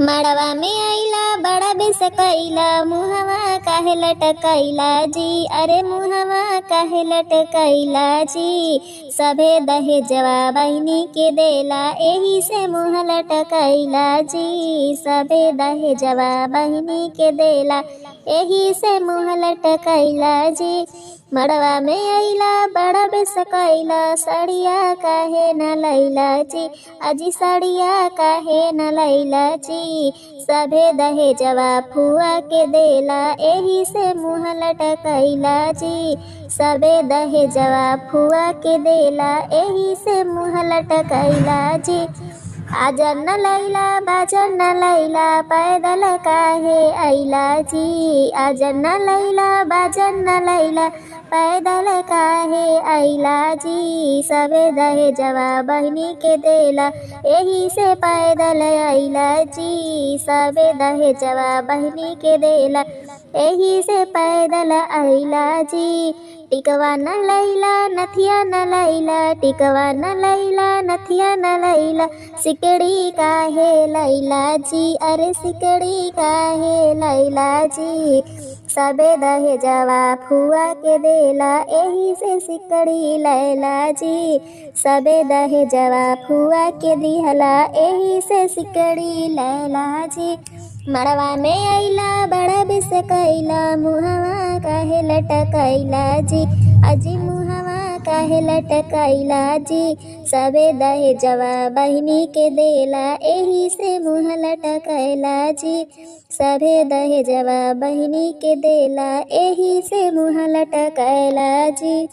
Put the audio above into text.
मड़वा में आइला बड़ा बेसकैला, मुहवा काहे लटकैला जी। अरे मुहवा काहे लटकैला जी। सभे दहेजवा बहिनी के देला, एही से मुँह लटकैला जी। सभे दहेजवा बहिनी के देला, एही से मुँह लटकैला जी। मड़वा में आइला बड़ा बेसकैला, सड़िया काहे न लैला जी। अजी सड़िया काहे न लैला जी। सभे दहेजवा फुआ के देला, एही से मुँह लटकैला जी। सभे दहेजवा फुआ के देला, एही से मुँह लटकैला जी। आजर न लैला बाजर न लैला, पैदल काहे अइला जी। आजर न लैला बाजर न लैला, पैदल काहे अइला जी। सभे दहेजवा बहिनी के देला, एही से पैदल अइला जी। सभे दहेजवा बहिनी के देला, एही से पैदल अइला जी। टिकवा न लैला नथिया न लैला, टिकवा न लैला नथिया न लैला, सिकड़ी काहे लैला जी। अरे सिकड़ी काहे लैला जी। सबे दहेजवा फुआ के देला, एही से सिकड़ी लैला जी। सबे दहेजवा फुआ के दिहला, एही से सिकड़ी लैला जी। मड़वा में आइला बड़ा बेसकैला, मुहवा काहे लटकैला जी। अजी मुहवा काहे लटकैला जी। सबे दहेजवा बहिनी के देला, एही से मुँह लटकैला जी। सभे दहेजवा बहिनी के देला, एही से मुँह लटकैला जी।